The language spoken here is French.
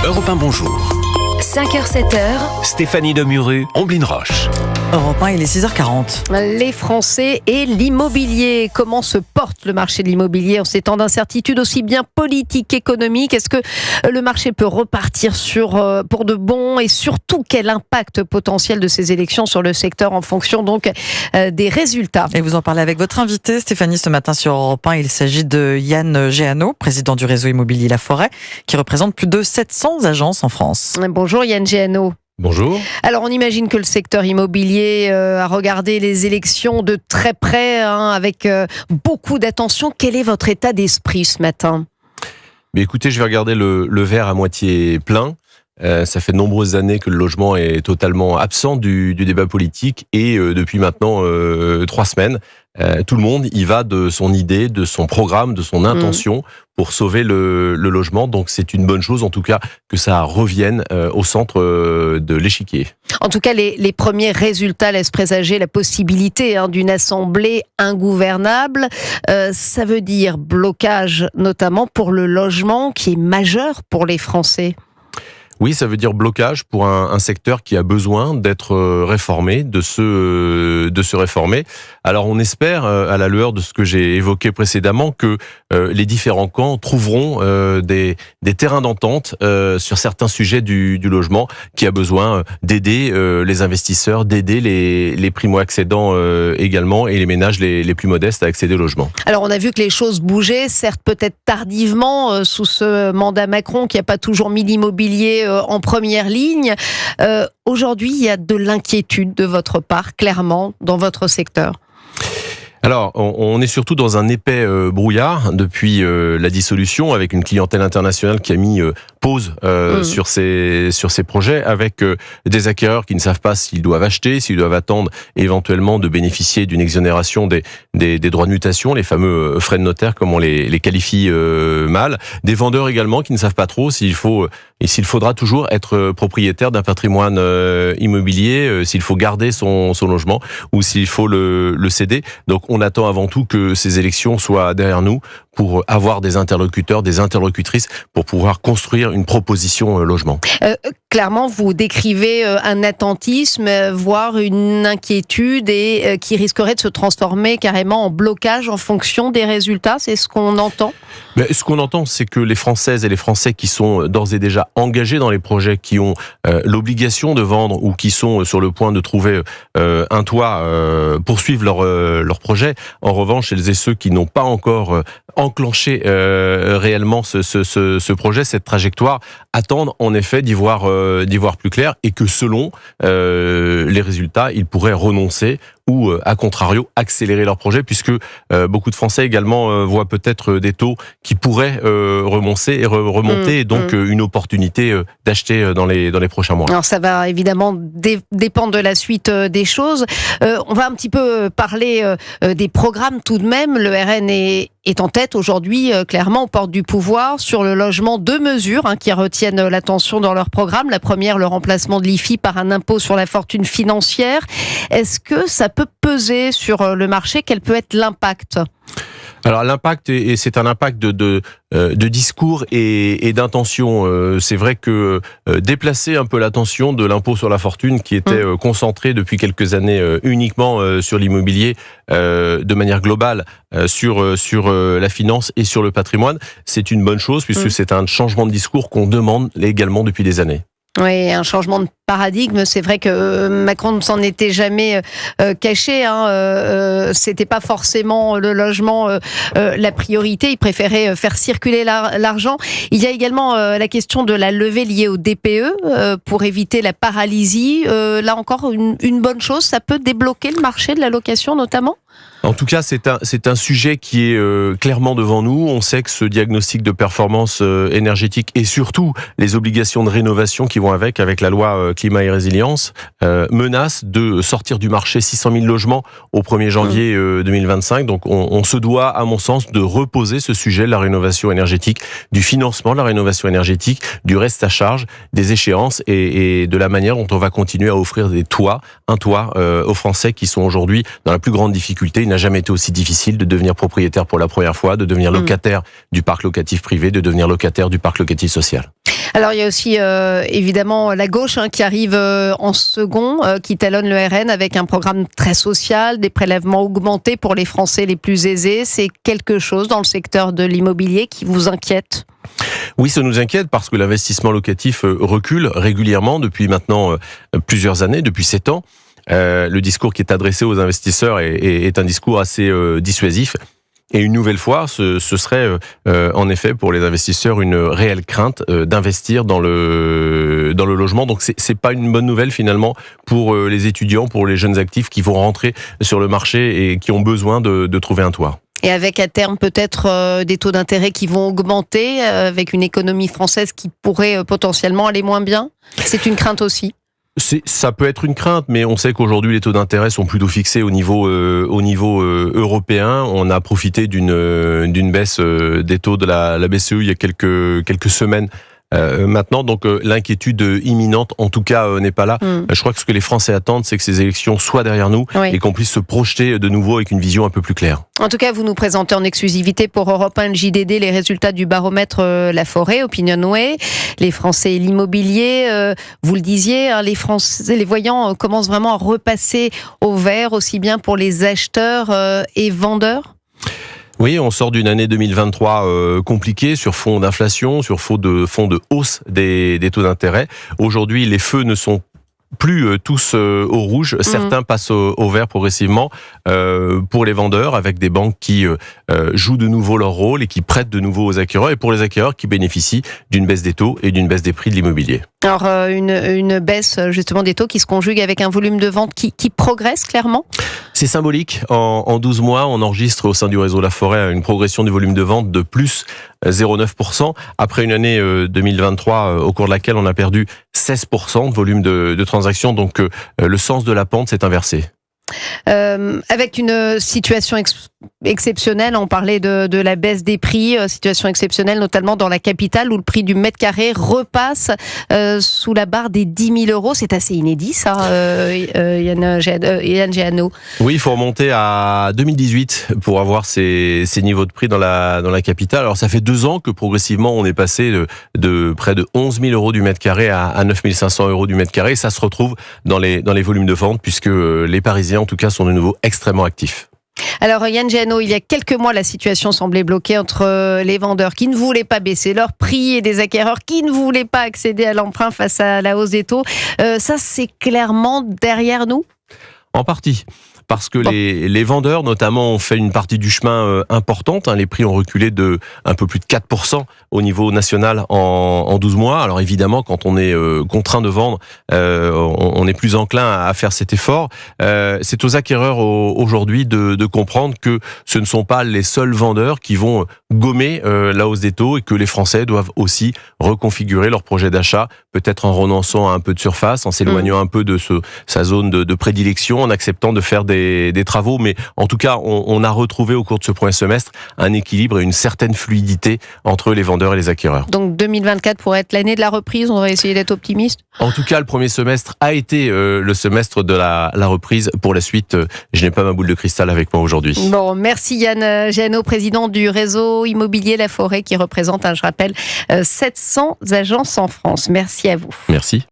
Europe 1, bonjour. 5h-7h, Stéphanie Demuru, Omblin Roche. Europe 1, il est 6h40. Les Français et l'immobilier. Comment se porte le marché de l'immobilier en ces temps d'incertitude aussi bien politique qu'économique? Est-ce que le marché peut repartir pour de bon? Et surtout, quel impact potentiel de ces élections sur le secteur en fonction donc des résultats? Et vous en parlez avec votre invité, Stéphanie, ce matin sur Europe 1. Il s'agit de Yann Géano, président du réseau immobilier La Forêt, qui représente plus de 700 agences en France. Bonjour Yann Géano. Bonjour. Alors on imagine que le secteur immobilier a regardé les élections de très près, avec beaucoup d'attention. Quel est votre état d'esprit ce matin? Mais écoutez, je vais regarder le verre à moitié plein. Ça fait de nombreuses années que le logement est totalement absent du débat politique et depuis maintenant 3 semaines, tout le monde y va de son idée, de son programme, de son intention pour sauver le logement. Donc c'est une bonne chose en tout cas que ça revienne au centre de l'échiquier. En tout cas, les premiers résultats laissent présager la possibilité d'une assemblée ingouvernable. Ça veut dire blocage notamment pour le logement qui est majeur pour les Français. Oui, ça veut dire blocage pour un secteur qui a besoin d'être réformé, de se réformer. Alors on espère, à la lueur de ce que j'ai évoqué précédemment, que les différents camps trouveront des terrains d'entente sur certains sujets du logement, qui a besoin d'aider les investisseurs, d'aider les primo-accédants également, et les ménages les plus modestes à accéder au logement. Alors on a vu que les choses bougeaient, certes peut-être tardivement, sous ce mandat Macron qui n'a pas toujours mis l'immobilier en première ligne. Aujourd'hui, il y a de l'inquiétude de votre part, clairement, dans votre secteur. Alors, on est surtout dans un épais brouillard depuis la dissolution, avec une clientèle internationale qui a mis pause sur ces projets, avec des acquéreurs qui ne savent pas s'ils doivent acheter, s'ils doivent attendre éventuellement de bénéficier d'une exonération des droits de mutation, les fameux frais de notaire comme on les qualifie mal. Des vendeurs également qui ne savent pas trop s'il faudra toujours être propriétaire d'un patrimoine immobilier, s'il faut garder son logement ou s'il faut le céder. Donc on attend avant tout que ces élections soient derrière nous pour avoir des interlocuteurs, des interlocutrices pour pouvoir construire une proposition logement. Clairement, vous décrivez un attentisme, voire une inquiétude et qui risquerait de se transformer carrément en blocage en fonction des résultats. C'est ce qu'on entend? Mais ce qu'on entend, c'est que les Françaises et les Français qui sont d'ores et déjà engagés dans les projets, qui ont l'obligation de vendre ou qui sont sur le point de trouver un toit, poursuivent leur projet. En revanche, celles et ceux qui n'ont pas encore enclenché réellement ce projet, cette trajectoire, attendent en effet d'y voir plus clair, et que selon les résultats, ils pourraient renoncer ou, à contrario, accélérer leur projet, puisque beaucoup de Français également voient peut-être des taux qui pourraient remonter, et donc une opportunité d'acheter dans les prochains mois. Alors ça va évidemment dépendre de la suite des choses. On va un petit peu parler des programmes tout de même. Le RN est en tête aujourd'hui, clairement, aux portes du pouvoir, sur le logement. 2 mesures qui retiennent l'attention dans leur programme. La première, le remplacement de l'IFI par un impôt sur la fortune financière. Est-ce que ça peut peser sur le marché? Quel peut être l'impact? Alors l'impact, et c'est un impact de discours et d'intention. C'est vrai que déplacer un peu l'attention de l'impôt sur la fortune, qui était concentré depuis quelques années uniquement sur l'immobilier, de manière globale sur la finance et sur le patrimoine, c'est une bonne chose, puisque c'est un changement de discours qu'on demande également depuis des années. Oui, un changement de paradigme. C'est vrai que Macron ne s'en était jamais caché. C'était pas forcément le logement la priorité. Il préférait faire circuler l'argent. Il y a également la question de la levée liée au DPE pour éviter la paralysie. Là encore, une bonne chose. Ça peut débloquer le marché de la location notamment? En tout cas, c'est un sujet qui est clairement devant nous. On sait que ce diagnostic de performance énergétique et surtout les obligations de rénovation qui vont avec la loi climat et résilience menacent de sortir du marché 600 000 logements au 1er janvier 2025. Donc on se doit, à mon sens, de reposer ce sujet de la rénovation énergétique, du financement de la rénovation énergétique, du reste à charge, des échéances et de la manière dont on va continuer à offrir un toit aux Français qui sont aujourd'hui dans la plus grande difficulté. Il n'a jamais été aussi difficile de devenir propriétaire pour la première fois, de devenir locataire du parc locatif privé, de devenir locataire du parc locatif social. Alors il y a aussi évidemment la gauche qui arrive en second, qui talonne le RN avec un programme très social, des prélèvements augmentés pour les Français les plus aisés. C'est quelque chose dans le secteur de l'immobilier qui vous inquiète ? Oui, ça nous inquiète parce que l'investissement locatif recule régulièrement depuis maintenant plusieurs années, depuis 7 ans. Le discours qui est adressé aux investisseurs est un discours assez dissuasif. Et une nouvelle fois, ce serait en effet pour les investisseurs une réelle crainte d'investir dans le logement. Donc c'est pas une bonne nouvelle finalement pour les étudiants, pour les jeunes actifs qui vont rentrer sur le marché et qui ont besoin de trouver un toit. Et avec à terme peut-être des taux d'intérêt qui vont augmenter, avec une économie française qui pourrait potentiellement aller moins bien. C'est une crainte aussi. Ça peut être une crainte, mais on sait qu'aujourd'hui les taux d'intérêt sont plutôt fixés au niveau européen. On a profité d'une baisse des taux de la BCE il y a quelques semaines. Maintenant, donc l'inquiétude imminente, en tout cas, n'est pas là. Je crois que ce que les Français attendent, c'est que ces élections soient derrière nous et qu'on puisse se projeter de nouveau avec une vision un peu plus claire. En tout cas, vous nous présentez en exclusivité pour Europe 1 JDD les résultats du baromètre Laforêt, Opinionway, les Français et l'immobilier. Vous le disiez, les Français, les voyants commencent vraiment à repasser au vert, aussi bien pour les acheteurs et vendeurs. Oui, on sort d'une année 2023 compliquée sur fond d'inflation, sur fond de hausse des taux d'intérêt. Aujourd'hui, les feux ne sont plus tous au rouge. Certains passent au vert progressivement pour les vendeurs, avec des banques qui jouent de nouveau leur rôle et qui prêtent de nouveau aux acquéreurs, et pour les acquéreurs qui bénéficient d'une baisse des taux et d'une baisse des prix de l'immobilier. Alors une baisse justement des taux qui se conjugue avec un volume de vente qui progresse clairement. C'est symbolique. En 12 mois, on enregistre au sein du réseau Laforêt une progression du volume de vente de plus 0,9%, après une année 2023 au cours de laquelle on a perdu 16% de volume de transactions. Donc le sens de la pente s'est inversé. Avec une situation exceptionnelle, on parlait de la baisse des prix, situation exceptionnelle notamment dans la capitale où le prix du mètre carré repasse sous la barre des 10 000 euros. C'est assez inédit ça, Yann Géano. Oui, il faut remonter à 2018 pour avoir ces niveaux de prix dans la capitale. Alors ça fait 2 ans que progressivement on est passé de près de 11 000 euros du mètre carré à 9 500 euros du mètre carré. Et ça se retrouve dans les volumes de vente puisque les Parisiens en tout cas sont de nouveau extrêmement actifs. Alors Yann Géano, il y a quelques mois, la situation semblait bloquée entre les vendeurs qui ne voulaient pas baisser leurs prix et des acquéreurs qui ne voulaient pas accéder à l'emprunt face à la hausse des taux. Ça, c'est clairement derrière nous ? En partie. Parce que les vendeurs, notamment, ont fait une partie du chemin importante. Les prix ont reculé de un peu plus de 4% au niveau national en 12 mois. Alors évidemment, quand on est contraint de vendre, on est plus enclin à faire cet effort. C'est aux acquéreurs aujourd'hui de comprendre que ce ne sont pas les seuls vendeurs qui vont gommer la hausse des taux et que les Français doivent aussi reconfigurer leur projet d'achat, peut-être en renonçant à un peu de surface, en s'éloignant un peu de sa zone de prédilection, en acceptant de faire des travaux, mais en tout cas, on a retrouvé au cours de ce premier semestre un équilibre et une certaine fluidité entre les vendeurs et les acquéreurs. Donc 2024 pourrait être l'année de la reprise, on va essayer d'être optimiste. En tout cas, le premier semestre a été le semestre de la reprise. Pour la suite, je n'ai pas ma boule de cristal avec moi aujourd'hui. Bon, merci Yann Géano, président du réseau immobilier Laforêt, qui représente, je rappelle, 700 agences en France. Merci à vous. Merci.